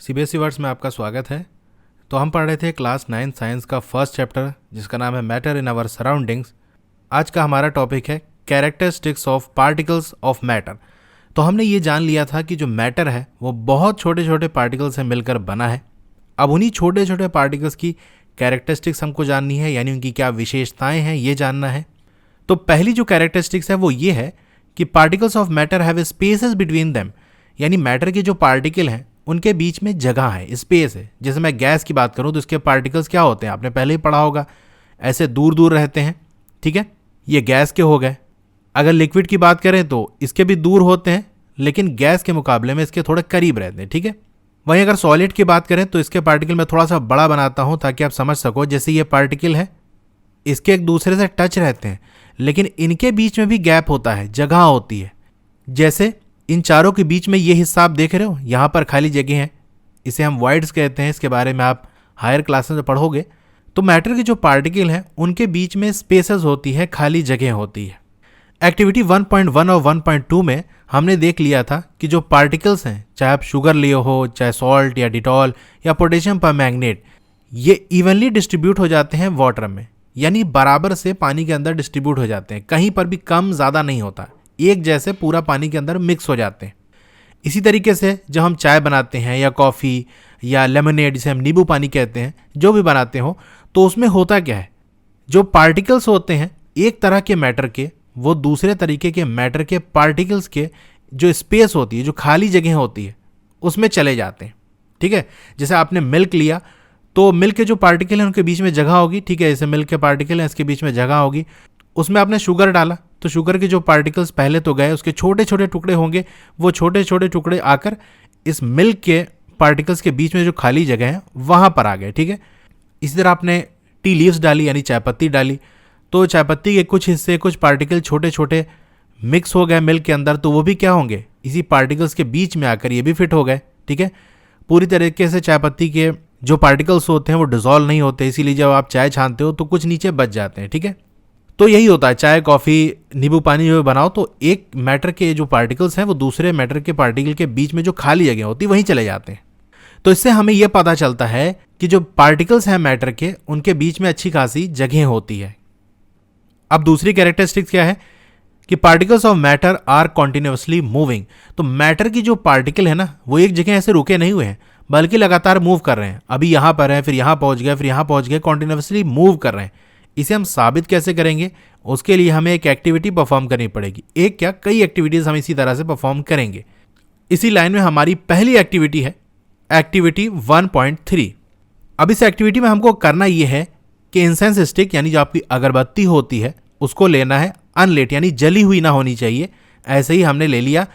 CBSE words में आपका स्वागत है। तो हम पढ़ रहे थे क्लास 9 साइंस का फर्स्ट चैप्टर जिसका नाम है मैटर इन आवर सराउंडिंग्स। आज का हमारा टॉपिक है characteristics of particles of matter. तो हमने ये जान लिया था कि जो मैटर है वो बहुत छोटे छोटे पार्टिकल्स से मिलकर बना है। अब उन्हीं छोटे छोटे पार्टिकल्स की कैरेक्टरिस्टिक्स हमको जाननी है, यानी उनकी क्या विशेषताएं हैं ये जानना है। तो पहली जो कैरेक्टरिस्टिक्स है वो ये है कि particles of matter have spaces between them, यानी मैटर के जो पार्टिकल हैं उनके बीच में जगह है, स्पेस है। जैसे मैं गैस की बात करूं तो इसके पार्टिकल्स क्या होते हैं, आपने पहले ही पढ़ा होगा, ऐसे दूर दूर रहते हैं। ठीक है, ये गैस के हो गए। अगर लिक्विड की बात करें तो इसके भी दूर होते हैं, लेकिन गैस के मुकाबले में इसके थोड़े करीब रहते हैं। ठीक है, वहीं अगर सॉलिड की बात करें तो इसके पार्टिकल मैं थोड़ा सा बड़ा बनाता हूं ताकि आप समझ सको। जैसे ये पार्टिकल है, इसके एक दूसरे से टच रहते हैं, लेकिन इनके बीच में भी गैप होता है, जगह होती है। जैसे इन चारों के बीच में ये हिस्सा आप देख रहे हो, यहाँ पर खाली जगह है, इसे हम वॉइड्स कहते हैं। इसके बारे में आप हायर क्लासेस में पढ़ोगे। तो मैटर के जो पार्टिकल हैं उनके बीच में स्पेसेस होती है, खाली जगह होती है। एक्टिविटी 1.1 और 1.2 में हमने देख लिया था कि जो पार्टिकल्स हैं, चाहे आप शुगर लिए हो, चाहे सॉल्ट या डिटॉल या पोटेशियम परमैंगनेट, ये इवनली डिस्ट्रीब्यूट हो जाते हैं वाटर में, यानी बराबर से पानी के अंदर डिस्ट्रीब्यूट हो जाते हैं, कहीं पर भी कम ज़्यादा नहीं होता, एक जैसे पूरा पानी के अंदर मिक्स हो जाते हैं। इसी तरीके से जब हम चाय बनाते हैं या कॉफ़ी या लेमनेड, जिसे हम नींबू पानी कहते हैं, जो भी बनाते हो, तो उसमें होता क्या है, जो पार्टिकल्स होते हैं एक तरह के मैटर के, वो दूसरे तरीके के मैटर के पार्टिकल्स के जो स्पेस होती है, जो खाली जगह होती है, उसमें चले जाते हैं। ठीक है, जैसे आपने मिल्क लिया तो मिल्क के जो पार्टिकल हैं उनके बीच में जगह होगी। ठीक है, जैसे मिल्क के पार्टिकल हैं, इसके बीच में जगह होगी। उसमें आपने शुगर डाला तो शुगर के जो पार्टिकल्स पहले तो गए, उसके छोटे छोटे टुकड़े होंगे, वो छोटे छोटे टुकड़े आकर इस मिल्क के पार्टिकल्स के बीच में जो खाली जगह है वहाँ पर आ गए। ठीक है, इसी तरह आपने टी लीव्स डाली, यानी चाय पत्ती डाली, तो चाय पत्ती के कुछ हिस्से, कुछ पार्टिकल छोटे छोटे मिक्स हो गए मिल्क के अंदर, तो वो भी क्या होंगे, इसी पार्टिकल्स के बीच में आकर ये भी फिट हो गए। ठीक है, पूरी तरीके से चाय पत्ती के जो पार्टिकल्स होते हैं वो डिजोल्व नहीं होते, इसीलिए जब आप चाय छानते हो तो कुछ नीचे बच जाते हैं। ठीक है, तो यही होता है, चाय कॉफ़ी नींबू पानी जो बनाओ तो एक मैटर के जो पार्टिकल्स हैं वो दूसरे मैटर के पार्टिकल के बीच में जो खाली जगह होती है वहीं चले जाते हैं। तो इससे हमें यह पता चलता है कि जो पार्टिकल्स हैं मैटर के, उनके बीच में अच्छी खासी जगह होती है। अब दूसरी कैरेक्टरिस्टिक्स क्या है कि particles of matter are continuously moving. तो मैटर की जो पार्टिकल है ना, वो एक जगह ऐसे रुके नहीं हुए हैं, बल्कि लगातार मूव कर रहे हैं। अभी यहाँ पर हैं, फिर यहाँ पहुँच गए, फिर यहाँ पहुँच गए, कॉन्टिन्यूसली मूव कर रहे हैं। इसे हम साबित कैसे करेंगे, उसके लिए हमें एक एक्टिविटी परफॉर्म करनी पड़ेगी। एक क्या, कई एक्टिविटीज हम इसी तरह से परफॉर्म करेंगे। इसी लाइन में हमारी पहली एक्टिविटी है एक्टिविटी 1.3। अब इस एक्टिविटी में हमको करना यह है कि इंसेंस स्टिक, यानी जो आपकी अगरबत्ती होती है, उसको लेना है अनलेट, यानी जली हुई ना होनी चाहिए। ऐसे ही हमने ले लिया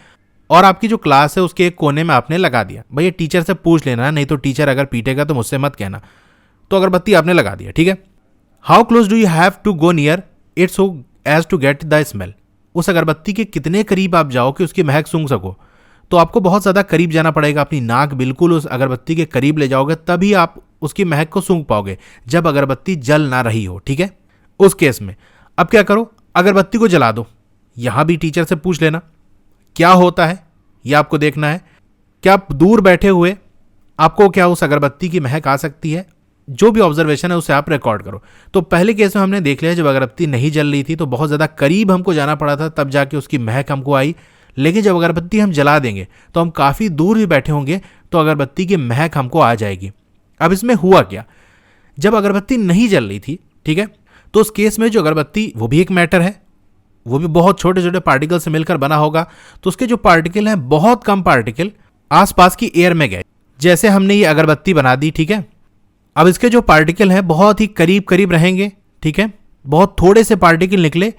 और आपकी जो क्लास है उसके एक कोने में आपने लगा दिया। भैया टीचर से पूछ लेना, नहीं तो टीचर अगर पीटेगा तो मुझसे मत कहना। तो अगरबत्ती आपने लगा दिया। ठीक है, how close do you have to go near it so as to get the smell. उस अगरबत्ती के कितने करीब आप जाओ कि उसकी महक सूंघ सको। तो आपको बहुत ज़्यादा करीब जाना पड़ेगा, अपनी नाक बिल्कुल उस अगरबत्ती के करीब ले जाओगे, तभी आप उसकी महक को सूंघ पाओगे, जब अगरबत्ती जल ना रही हो। ठीक है, उस केस में अब क्या करो, अगरबत्ती को जला दो। यहाँ भी टीचर से पूछ लेना क्या होता है, यह आपको देखना है। क्या आप दूर बैठे हुए आपको क्या उस अगरबत्ती की महक आ सकती है, जो भी ऑब्जर्वेशन है उसे आप रिकॉर्ड करो। तो पहले केस में हमने देख लिया, जब अगरबत्ती नहीं जल रही थी तो बहुत ज़्यादा करीब हमको जाना पड़ा था, तब जाके उसकी महक हमको आई। लेकिन जब अगरबत्ती हम जला देंगे तो हम काफ़ी दूर भी बैठे होंगे तो अगरबत्ती की महक हमको आ जाएगी। अब इसमें हुआ क्या, जब अगरबत्ती नहीं जल रही थी, ठीक है, तो उस केस में जो अगरबत्ती, वो भी एक मैटर है, वो भी बहुत छोटे छोटे पार्टिकल से मिलकर बना होगा। तो उसके जो पार्टिकल हैं, बहुत कम पार्टिकल आसपास की एयर में गए। जैसे हमने ये अगरबत्ती बना दी, ठीक है, अब इसके जो पार्टिकल हैं बहुत ही करीब करीब रहेंगे। ठीक है, बहुत थोड़े से पार्टिकल निकले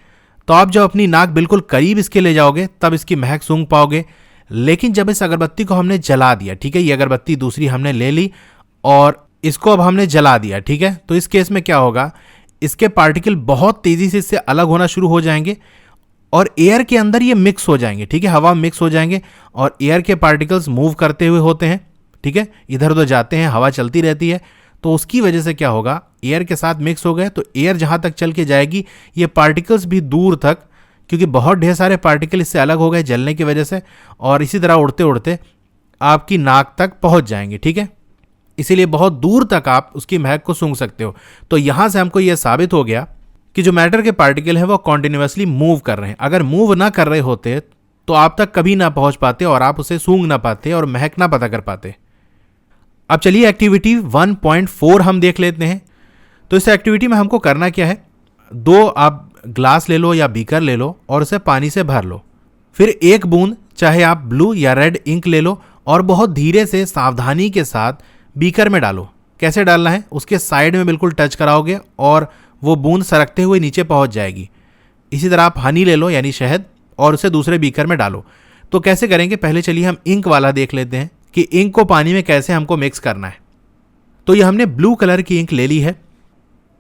तो आप जब अपनी नाक बिल्कुल करीब इसके ले जाओगे तब इसकी महक सूंघ पाओगे। लेकिन जब इस अगरबत्ती को हमने जला दिया, ठीक है, ये अगरबत्ती दूसरी हमने ले ली और इसको अब हमने जला दिया, ठीक है, तो इस केस में क्या होगा, इसके पार्टिकल बहुत तेजी से इससे अलग होना शुरू हो जाएंगे और एयर के अंदर ये मिक्स हो जाएंगे। ठीक है, हवा मिक्स हो जाएंगे और एयर के पार्टिकल्स मूव करते हुए होते हैं। ठीक है, इधर उधर जाते हैं, हवा चलती रहती है, तो उसकी वजह से क्या होगा, एयर के साथ मिक्स हो गए तो एयर जहाँ तक चल के जाएगी, ये पार्टिकल्स भी दूर तक, क्योंकि बहुत ढेर सारे पार्टिकल इससे अलग हो गए जलने की वजह से, और इसी तरह उड़ते उड़ते आपकी नाक तक पहुंच जाएंगे, ठीक है। इसीलिए बहुत दूर तक आप उसकी महक को सूंघ सकते हो। तो यहां से हमको यह साबित हो गया कि जो मैटर के पार्टिकल हैं वो कॉन्टिन्यूसली मूव कर रहे हैं। अगर मूव ना कर रहे होते तो आप तक कभी ना पहुंच पाते और आप उसे सूंघ ना पाते और महक ना पता कर पाते। अब चलिए एक्टिविटी 1.4 हम देख लेते हैं। तो इस एक्टिविटी में हमको करना क्या है, 2 आप ग्लास ले लो या बीकर ले लो और उसे पानी से भर लो। फिर एक बूंद चाहे आप ब्लू या रेड इंक ले लो और बहुत धीरे से सावधानी के साथ बीकर में डालो। कैसे डालना है, उसके साइड में बिल्कुल टच कराओगे और वो बूंद सरकते हुए नीचे पहुंच जाएगी। इसी तरह आप हनी ले लो यानी शहद और उसे दूसरे बीकर में डालो। तो कैसे करेंगे, पहले चलिए हम इंक वाला देख लेते हैं कि इंक को पानी में कैसे हमको मिक्स करना है। तो ये हमने ब्लू कलर की इंक ले ली है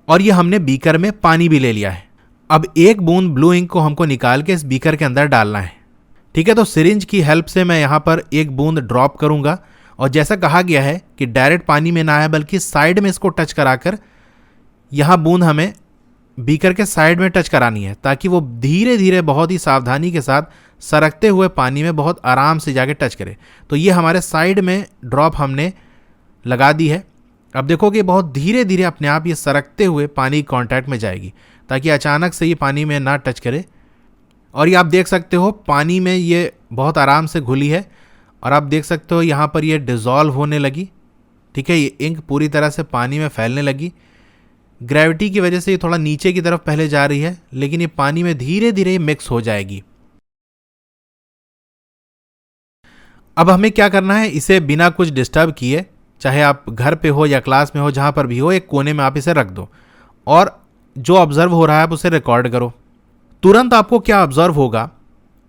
और ये हमने बीकर में पानी भी ले लिया है। अब एक बूंद ब्लू इंक को हमको निकाल के इस बीकर के अंदर डालना है, ठीक है। तो सिरिंज की हेल्प से मैं यहाँ पर एक बूंद ड्रॉप करूँगा और जैसा कहा गया है कि डायरेक्ट पानी में ना आए बल्कि साइड में इसको टच कराकर यहाँ बूंद हमें बीकर के साइड में टच करानी है ताकि वो धीरे धीरे बहुत ही सावधानी के साथ सरकते हुए पानी में बहुत आराम से जाके टच करे। तो ये हमारे साइड में ड्रॉप हमने लगा दी है। अब देखोगे बहुत धीरे धीरे अपने आप ये सरकते हुए पानी कांटेक्ट में जाएगी ताकि अचानक से ये पानी में ना टच करे। और ये आप देख सकते हो पानी में ये बहुत आराम से घुली है और आप देख सकते हो यहाँ पर ये डिज़ोल्व होने लगी, ठीक है। ये इंक पूरी तरह से पानी में फैलने लगी। ग्रेविटी की वजह से ये थोड़ा नीचे की तरफ पहले जा रही है लेकिन ये पानी में धीरे धीरे मिक्स हो जाएगी। अब हमें क्या करना है, इसे बिना कुछ डिस्टर्ब किए, चाहे आप घर पे हो या क्लास में हो, जहाँ पर भी हो, एक कोने में आप इसे रख दो और जो ऑब्जर्व हो रहा है आप उसे रिकॉर्ड करो। तुरंत आपको क्या ऑब्जर्व होगा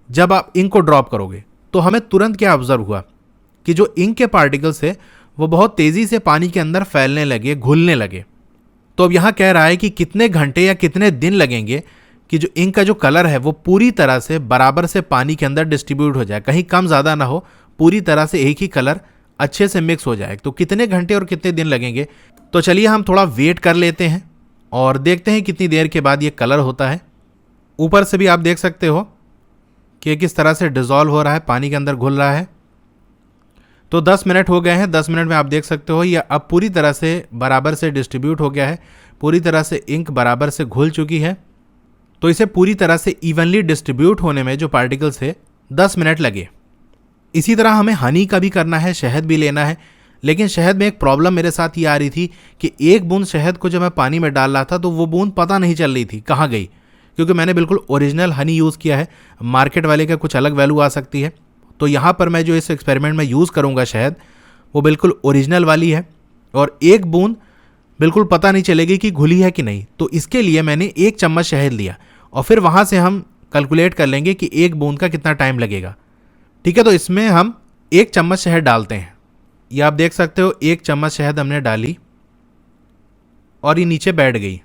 जब आप इंक को ड्रॉप करोगे, तो हमें तुरंत क्या ऑब्जर्व हुआ कि जो इंक के पार्टिकल्स है वो बहुत तेज़ी से पानी के अंदर फैलने लगे, घुलने लगे। तो अब यहाँ कह रहा है कि कितने घंटे या कितने दिन लगेंगे कि जो इंक का जो कलर है वो पूरी तरह से बराबर से पानी के अंदर डिस्ट्रीब्यूट हो जाए, कहीं कम ज़्यादा ना हो, पूरी तरह से एक ही कलर अच्छे से मिक्स हो जाए। तो कितने घंटे और कितने दिन लगेंगे, तो चलिए हम थोड़ा वेट कर लेते हैं और देखते हैं कितनी देर के बाद ये कलर होता है। ऊपर से भी आप देख सकते हो कि किस तरह से डिज़ोल्व हो रहा है, पानी के अंदर घुल रहा है। तो 10 मिनट हो गए हैं। 10 मिनट में आप देख सकते हो ये अब पूरी तरह से बराबर से डिस्ट्रीब्यूट हो गया है, पूरी तरह से इंक बराबर से घुल चुकी है। तो इसे पूरी तरह से इवनली डिस्ट्रीब्यूट होने में जो पार्टिकल्स है 10 मिनट लगे। इसी तरह हमें हनी का भी करना है, शहद भी लेना है। लेकिन शहद में एक प्रॉब्लम मेरे साथ ये आ रही थी कि एक बूंद शहद को जब मैं पानी में डाल रहा था तो वो बूंद पता नहीं चल रही थी कहाँ गई, क्योंकि मैंने बिल्कुल ओरिजिनल हनी यूज़ किया है। मार्केट वाले का कुछ अलग वैल्यू आ सकती है। तो यहाँ पर मैं जो इस एक्सपेरिमेंट में यूज़ करूँगा शहद, वो बिल्कुल ओरिजिनल वाली है और एक बूंद बिल्कुल पता नहीं चलेगी कि घुली है कि नहीं। तो इसके लिए मैंने 1 चम्मच शहद लिया और फिर वहाँ से हम कैलकुलेट कर लेंगे कि एक बूंद का कितना टाइम लगेगा, ठीक है। तो इसमें हम 1 चम्मच शहद डालते हैं। ये आप देख सकते हो 1 चम्मच शहद हमने डाली और ये नीचे बैठ गई।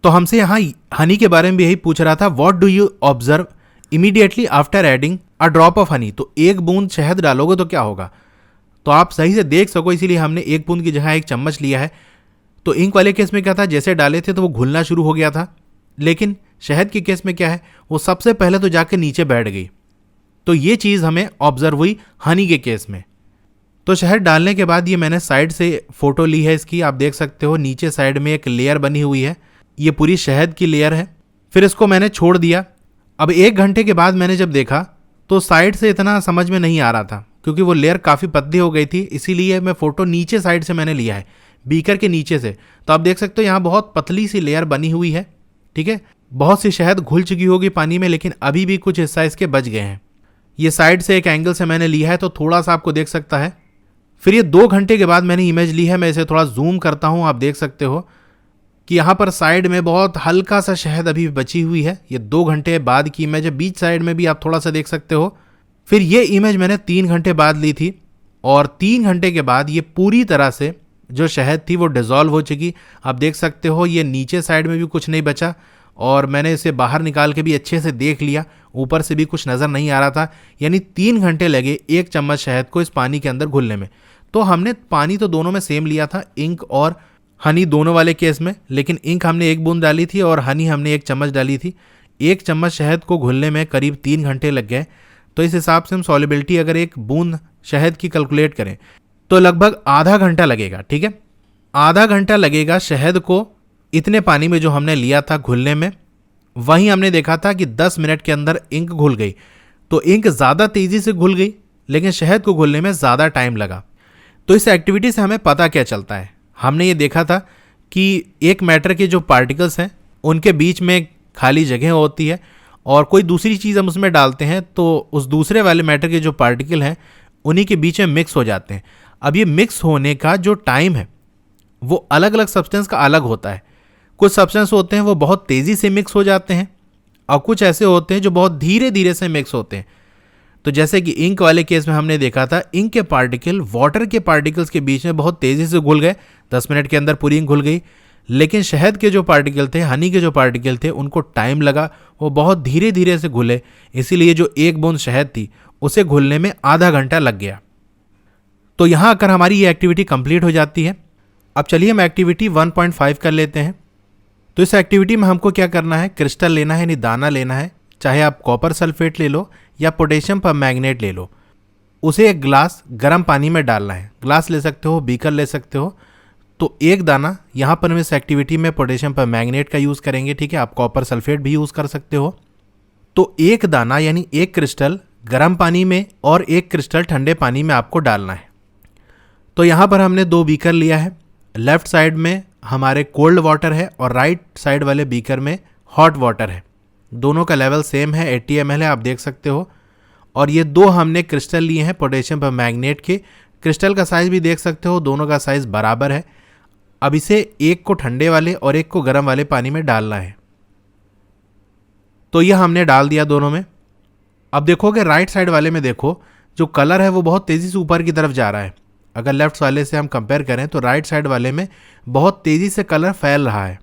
तो हमसे यहाँ हनी के बारे में भी यही पूछ रहा था, what do you observe immediately after adding a drop of honey. तो 1 बूंद शहद डालोगे तो क्या होगा, तो आप सही से देख सको, इसीलिए हमने 1 बूंद की जगह 1 चम्मच लिया है। तो इंक वाले केस में क्या था, जैसे डाले थे तो वो घुलना शुरू हो गया था, लेकिन शहद के केस में क्या है, वो सबसे पहले तो जाके नीचे बैठ गई। तो ये चीज़ हमें ऑब्जर्व हुई हनी के केस में। तो शहद डालने के बाद ये मैंने साइड से फ़ोटो ली है इसकी, आप देख सकते हो नीचे साइड में एक लेयर बनी हुई है, ये पूरी शहद की लेयर है। फिर इसको मैंने छोड़ दिया। अब 1 घंटे के बाद मैंने जब देखा तो साइड से इतना समझ में नहीं आ रहा था, क्योंकि वो लेयर काफ़ी पतली हो गई थी। इसीलिए मैं फ़ोटो नीचे साइड से मैंने लिया है, बीकर के नीचे से। तो आप देख सकते हो यहाँ बहुत पतली सी लेयर बनी हुई है, ठीक है। बहुत सी शहद घुल चुकी होगी पानी में, लेकिन अभी भी कुछ हिस्सा इसके बच गए हैं। ये साइड से एक एंगल से मैंने लिया है तो थोड़ा सा आपको देख सकता है। फिर ये 2 घंटे के बाद मैंने इमेज ली है, मैं इसे थोड़ा जूम करता हूँ। आप देख सकते हो कि यहाँ पर साइड में बहुत हल्का सा शहद अभी बची हुई है। ये 2 घंटे बाद की इमेज है, बीच साइड में भी आप थोड़ा सा देख सकते हो। फिर ये इमेज मैंने 3 घंटे बाद ली थी और 3 घंटे के बाद ये पूरी तरह से जो शहद थी वो डिज़ोल्व हो चुकी। आप देख सकते हो ये नीचे साइड में भी कुछ नहीं बचा और मैंने इसे बाहर निकाल के भी अच्छे से देख लिया, ऊपर से भी कुछ नज़र नहीं आ रहा था। यानी 3 घंटे लगे 1 चम्मच शहद को इस पानी के अंदर घुलने में। तो हमने पानी तो दोनों में सेम लिया था, इंक और हनी दोनों वाले केस में, लेकिन इंक हमने 1 बूंद डाली थी और हनी हमने 1 चम्मच डाली थी। 1 चम्मच शहद को घुलने में करीब 3 घंटे लग गए। तो इस हिसाब से हम सॉल्युबिलिटी अगर 1 बूंद शहद की कैलकुलेट करें तो लगभग आधा घंटा लगेगा। ठीक है, आधा घंटा लगेगा शहद को इतने पानी में जो हमने लिया था घुलने में। वहीं हमने देखा था कि 10 मिनट के अंदर इंक घुल गई, तो इंक ज़्यादा तेज़ी से घुल गई, लेकिन शहद को घुलने में ज़्यादा टाइम लगा। तो इस एक्टिविटी से हमें पता क्या चलता है, हमने ये देखा था कि एक मैटर के जो पार्टिकल्स हैं उनके बीच में खाली जगह होती है और कोई दूसरी चीज़ हम उसमें डालते हैं तो उस दूसरे वाले मैटर के जो पार्टिकल हैं उन्हीं के बीच में मिक्स हो जाते हैं। अब ये मिक्स होने का जो टाइम है वो अलग अलग सब्सटेंस का अलग होता है। कुछ सब्सटेंस होते हैं वो बहुत तेज़ी से मिक्स हो जाते हैं और कुछ ऐसे होते हैं जो बहुत धीरे धीरे से मिक्स होते हैं। तो जैसे कि इंक वाले केस में हमने देखा था, इंक के पार्टिकल वाटर के पार्टिकल्स के बीच में बहुत तेज़ी से घुल गए, 10 मिनट के अंदर पूरी इंक घुल गई। लेकिन शहद के जो पार्टिकल थे, हनी के जो पार्टिकल थे, उनको टाइम लगा, वो बहुत धीरे धीरे से घुले, इसीलिए जो एक बूंद शहद थी उसे घुलने में आधा घंटा लग गया। तो यहाँ आकर हमारी ये एक्टिविटी कंप्लीट हो जाती है। अब चलिए हम एक्टिविटी 1.5 कर लेते हैं। तो इस एक्टिविटी में हमको क्या करना है, क्रिस्टल लेना है, यानी दाना लेना है, चाहे आप कॉपर सल्फेट ले लो या पोटेशियम परमैंगनेट ले लो। उसे एक ग्लास गर्म पानी में डालना है, ग्लास ले सकते हो, बीकर ले सकते हो। तो एक दाना, यहाँ पर हम इस एक्टिविटी में पोटेशियम परमैंगनेट का यूज़ करेंगे। ठीक है, आप कॉपर सल्फेट भी यूज़ कर सकते हो। तो एक दाना यानी एक क्रिस्टल गर्म पानी में और एक क्रिस्टल ठंडे पानी में आपको डालना है। तो यहाँ पर हमने 2 बीकर लिया है, लेफ्ट साइड में हमारे कोल्ड वाटर है और राइट साइड वाले बीकर में हॉट वाटर है। दोनों का लेवल सेम है, 80 ml है, आप देख सकते हो। और ये 2 हमने क्रिस्टल लिए हैं पोटेशियम परमैंगनेट के। क्रिस्टल का साइज़ भी देख सकते हो, दोनों का साइज़ बराबर है। अब इसे एक को ठंडे वाले और एक को गर्म वाले पानी में डालना है। तो यह हमने डाल दिया दोनों में। अब देखोगे राइट साइड वाले में देखो, जो कलर है वो बहुत तेज़ी से ऊपर की तरफ जा रहा है। अगर लेफ्ट वाले से हम कंपेयर करें तो राइट साइड वाले में बहुत तेज़ी से कलर फैल रहा है।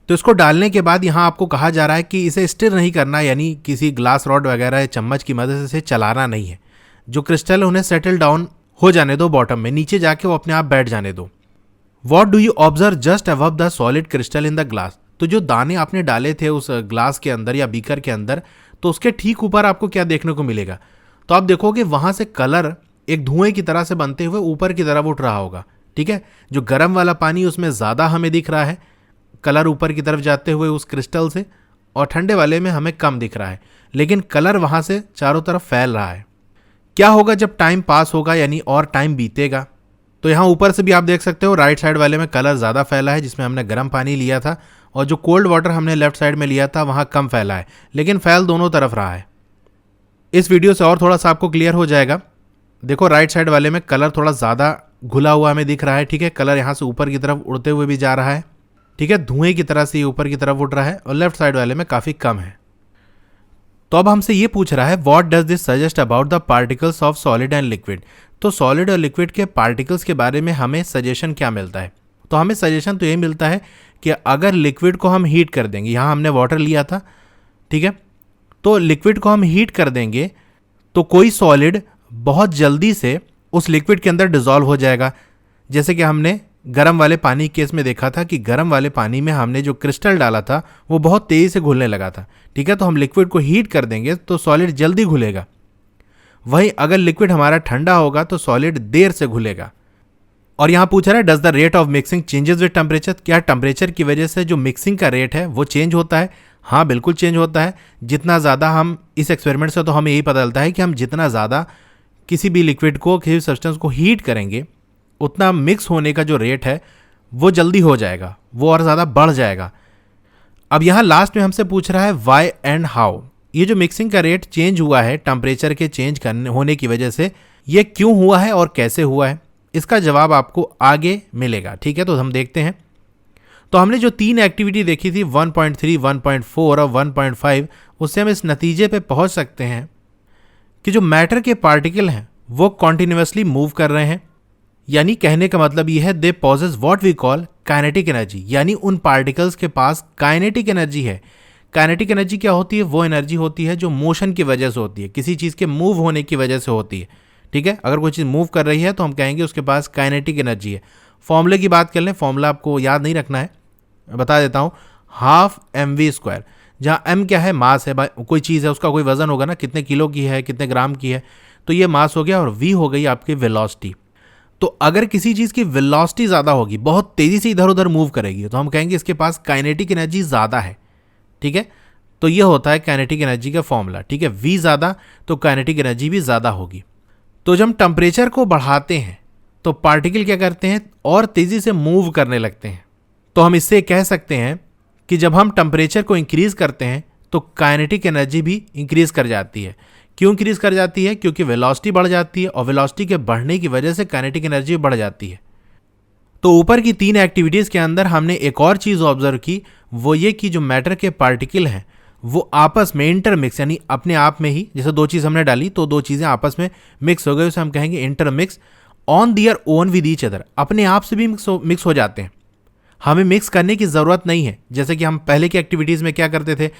तो इसको डालने के बाद यहाँ आपको कहा जा रहा है कि इसे स्टिर नहीं करना, यानी किसी ग्लास रॉड वगैरह या चम्मच की मदद से चलाना नहीं है। जो क्रिस्टल है उन्हें सेटल डाउन हो जाने दो बॉटम में, नीचे जाके वो अपने आप बैठ जाने दो। What do you observe just above the solid crystal in the glass. तो जो दाने आपने डाले थे उस ग्लास के अंदर या बीकर के अंदर, तो उसके ठीक ऊपर आपको क्या देखने को मिलेगा, तो आप देखोगे वहाँ से कलर एक धुएं की तरह से बनते हुए ऊपर की तरफ उठ रहा होगा। ठीक है, जो गर्म वाला पानी उसमें ज़्यादा हमें दिख रहा है कलर ऊपर की तरफ जाते हुए उस क्रिस्टल से, और ठंडे वाले में हमें कम दिख रहा है, लेकिन कलर वहाँ से चारों तरफ फैल रहा है। क्या होगा जब टाइम पास होगा, यानी और टाइम बीतेगा, तो यहाँ ऊपर से भी आप देख सकते हो राइट साइड वाले में कलर ज़्यादा फैला है जिसमें हमने गर्म पानी लिया था, और जो कोल्ड वाटर हमने लेफ्ट साइड में लिया था वहाँ कम फैला है, लेकिन फैल दोनों तरफ रहा है। इस वीडियो से और थोड़ा सा आपको क्लियर हो जाएगा। देखो राइट साइड वाले में कलर थोड़ा ज़्यादा घुला हुआ हमें दिख रहा है। ठीक है, कलर यहाँ से ऊपर की तरफ उड़ते हुए भी जा रहा है। ठीक है, धुएं की तरह से ये ऊपर की तरफ उड़ रहा है, और लेफ्ट साइड वाले में काफ़ी कम है। तो अब हमसे ये पूछ रहा है what does this suggest about the particles of solid and liquid. तो सॉलिड और लिक्विड के पार्टिकल्स के बारे में हमें सजेशन क्या मिलता है। तो हमें सजेशन तो ये मिलता है कि अगर लिक्विड को हम हीट कर देंगे, यहाँ हमने वाटर लिया था, ठीक है, तो लिक्विड को हम हीट कर देंगे तो कोई सॉलिड बहुत जल्दी से उस लिक्विड के अंदर डिज़ोल्व हो जाएगा। जैसे कि हमने गर्म वाले पानी केस में देखा था कि गर्म वाले पानी में हमने जो क्रिस्टल डाला था वो बहुत तेज़ी से घुलने लगा था। ठीक है, तो हम लिक्विड को हीट कर देंगे तो सॉलिड जल्दी घुलेगा। वहीं अगर लिक्विड हमारा ठंडा होगा तो सॉलिड देर से घुलेगा। और यहाँ पूछ रहा है does the rate of mixing changes with temperature. क्या टेम्परेचर की वजह से जो मिक्सिंग का रेट है वो चेंज होता है। हाँ, बिल्कुल चेंज होता है। जितना ज़्यादा हम इस एक्सपेरिमेंट से तो हमें यही पता चलता है कि हम जितना ज़्यादा किसी भी लिक्विड को, किसी सब्सटेंस को हीट करेंगे, उतना मिक्स होने का जो रेट है वो जल्दी हो जाएगा, वो और ज़्यादा बढ़ जाएगा। अब यहाँ लास्ट में हमसे पूछ रहा है वाई एंड हाउ। ये जो मिक्सिंग का रेट चेंज हुआ है टेम्परेचर के चेंज होने की वजह से, ये क्यों हुआ है और कैसे हुआ है, इसका जवाब आपको आगे मिलेगा। ठीक है, तो हम देखते हैं। तो हमने जो 3 एक्टिविटी देखी थी 1.3, 1.4 और 1.5, उससे हम इस नतीजे पे पहुंच सकते हैं कि जो मैटर के पार्टिकल हैं वो कॉन्टिन्यूसली मूव कर रहे हैं। यानी कहने का मतलब ये है they possess what we call kinetic energy, यानी उन पार्टिकल्स के पास काइनेटिक एनर्जी है। काइनेटिक एनर्जी क्या होती है? वो एनर्जी होती है जो मोशन की वजह से होती है, किसी चीज़ के मूव होने की वजह से होती है। ठीक है, अगर कोई चीज़ मूव कर रही है तो हम कहेंगे उसके पास काइनेटिक एनर्जी है। फॉर्मूले की बात कर लें, फॉर्मूला आपको याद नहीं रखना है, बता देता हूँ, 12mv²। जहाँ m क्या है? मास है, कोई चीज़ है उसका कोई वजन होगा ना, कितने किलो की है, कितने ग्राम की है, तो ये मास हो गया और v हो गई आपकी वेलोसिटी। तो अगर किसी चीज़ की वेलोसिटी ज़्यादा होगी, बहुत तेज़ी से इधर उधर मूव करेगी, तो हम कहेंगे इसके पास काइनेटिक एनर्जी ज़्यादा है। ठीक है, तो ये होता है काइनेटिक एनर्जी का फॉर्मूला। ठीक है, v ज़्यादा तो काइनेटिक एनर्जी भी ज़्यादा होगी। तो जब हम टेम्परेचर को बढ़ाते हैं तो पार्टिकल क्या करते हैं, और तेज़ी से मूव करने लगते हैं। तो हम इससे कह सकते हैं कि जब हम टेम्परेचर को इंक्रीज़ करते हैं तो काइनेटिक एनर्जी भी इंक्रीज़ कर जाती है। क्यों इंक्रीज़ कर जाती है? क्योंकि वेलोसिटी बढ़ जाती है और वेलोसिटी के बढ़ने की वजह से काइनेटिक एनर्जी बढ़ जाती है। तो ऊपर की 3 एक्टिविटीज़ के अंदर हमने एक और चीज़ ऑब्जर्व की, वो ये कि जो मैटर के पार्टिकल हैं वो आपस में इंटरमिक्स, यानी अपने आप में ही, जैसे 2 चीज़ हमने डाली तो 2 चीज़ें आपस में मिक्स हो गई, उसे हम कहेंगे intermix on their own with each other. अपने आप से भी मिक्स हो जाते हैं, हमें मिक्स करने की ज़रूरत नहीं है। जैसे कि हम पहले की एक्टिविटीज़ में क्या करते थे,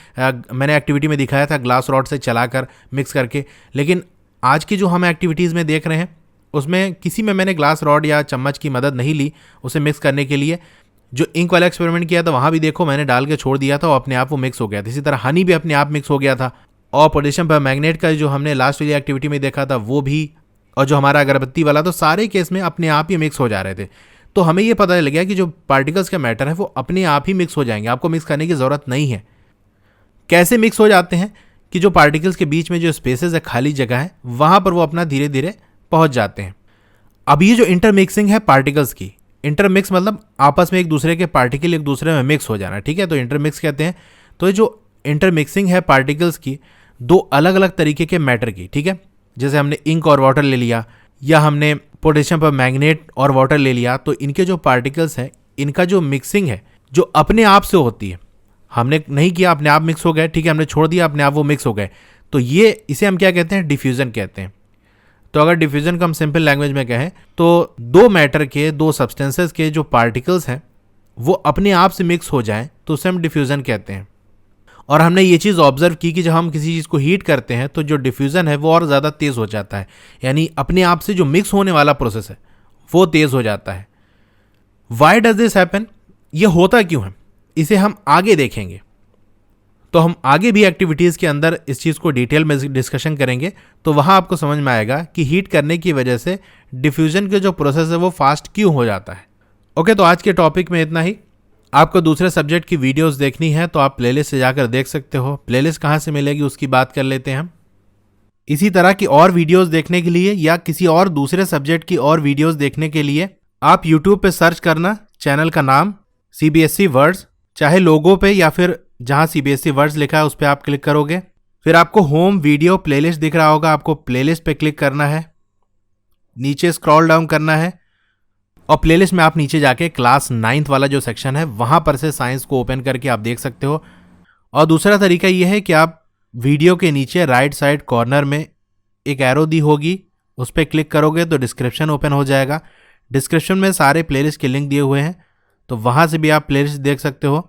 मैंने एक्टिविटी में दिखाया था ग्लास रॉड से चलाकर मिक्स करके, लेकिन आज की जो हम एक्टिविटीज़ में देख रहे हैं उसमें किसी में मैंने ग्लास रॉड या चम्मच की मदद नहीं ली उसे मिक्स करने के लिए। जो इंक वाला एक्सपेरिमेंट किया था वहाँ भी देखो मैंने डाल के छोड़ दिया था और अपने आप वो मिक्स हो गया था। इसी तरह हनी भी अपने आप मिक्स हो गया था, और पोटेशियम परमैंगनेट का जो हमने लास्ट वाली एक्टिविटी में देखा था वो भी, और जो हमारा अगरबत्ती वाला, तो सारे केस में अपने आप ही मिक्स हो जा रहे थे। तो हमें ये पता लग गया कि जो पार्टिकल्स का मैटर है वो अपने आप ही मिक्स हो जाएंगे, आपको मिक्स करने की ज़रूरत नहीं है। कैसे मिक्स हो जाते हैं कि जो पार्टिकल्स के बीच में जो स्पेसेस है, खाली जगह है, वहाँ पर वो अपना धीरे धीरे पहुँच जाते हैं। अब ये जो इंटरमिक्सिंग है पार्टिकल्स की, इंटरमिक्स मतलब आपस में एक दूसरे के पार्टिकल एक दूसरे में मिक्स हो जाना। ठीक है, तो इंटरमिक्स कहते हैं। तो ये जो इंटरमिक्सिंग है पार्टिकल्स की 2 अलग अलग तरीके के मैटर की, ठीक है, जैसे हमने इंक और वाटर ले लिया या हमने पोटेशियम पर मैग्नेट और वाटर ले लिया, तो इनके जो पार्टिकल्स हैं इनका जो मिक्सिंग है जो अपने आप से होती है, हमने नहीं किया अपने आप मिक्स हो गए, ठीक है, हमने छोड़ दिया अपने आप वो मिक्स हो गए, तो ये इसे हम क्या कहते हैं, डिफ्यूजन कहते हैं। तो अगर डिफ्यूजन को हम सिंपल लैंग्वेज में कहें तो 2 मैटर के 2 सब्सटेंसेस के जो पार्टिकल्स हैं वो अपने आप से मिक्स हो जाएं तो उसे हम डिफ्यूजन कहते हैं। और हमने ये चीज़ ऑब्जर्व की कि जब हम किसी चीज़ को हीट करते हैं तो जो डिफ्यूज़न है वो और ज़्यादा तेज़ हो जाता है, यानी अपने आप से जो मिक्स होने वाला प्रोसेस है वो तेज़ हो जाता है। वाई डज दिस हैपन, ये होता क्यों है, इसे हम आगे देखेंगे। तो हम आगे भी एक्टिविटीज़ के अंदर इस चीज़ को डिटेल में डिस्कशन करेंगे, तो वहाँ आपको समझ में आएगा कि हीट करने की वजह से डिफ्यूज़न के जो प्रोसेस है वो फास्ट क्यों हो जाता है। ओके, तो आज के टॉपिक में इतना ही। आपको दूसरे सब्जेक्ट की वीडियोस देखनी है तो आप प्लेलिस्ट से जाकर देख सकते हो। प्लेलिस्ट कहाँ से मिलेगी उसकी बात कर लेते हैं हम। इसी तरह की और वीडियोस देखने के लिए या किसी और दूसरे सब्जेक्ट की और वीडियोस देखने के लिए आप यूट्यूब पे सर्च करना चैनल का नाम CBSE वर्ड्स, चाहे लोगो पे या फिर जहाँ CBSE वर्ड्स लिखा है उस पर आप क्लिक करोगे, फिर आपको होम वीडियो प्लेलिस्ट दिख रहा होगा, आपको प्लेलिस्ट पे क्लिक करना है, नीचे स्क्रॉल डाउन करना है और प्लेलिस्ट में आप नीचे जाके क्लास 9th वाला जो सेक्शन है वहाँ पर से साइंस को ओपन करके आप देख सकते हो। और दूसरा तरीका ये है कि आप वीडियो के नीचे राइट साइड कॉर्नर में एक एरो दी होगी, उस पर क्लिक करोगे तो डिस्क्रिप्शन ओपन हो जाएगा। डिस्क्रिप्शन में सारे प्लेलिस्ट के लिंक दिए हुए हैं, तो वहाँ से भी आप प्लेलिस्ट देख सकते हो।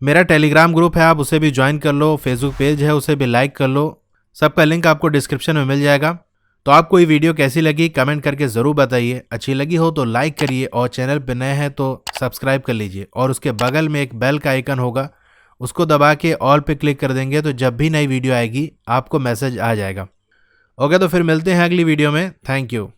मेरा टेलीग्राम ग्रुप है, आप उसे भी ज्वाइन कर लो, फेसबुक पेज है उसे भी लाइक कर लो, सबका लिंक आपको डिस्क्रिप्शन में मिल जाएगा। तो आपको ये वीडियो कैसी लगी कमेंट करके ज़रूर बताइए, अच्छी लगी हो तो लाइक करिए और चैनल पर नए हैं तो सब्सक्राइब कर लीजिए। और उसके बगल में एक बेल का आइकन होगा, उसको दबा के ऑल पे क्लिक कर देंगे तो जब भी नई वीडियो आएगी आपको मैसेज आ जाएगा। ओके, तो फिर मिलते हैं अगली वीडियो में। Thank you.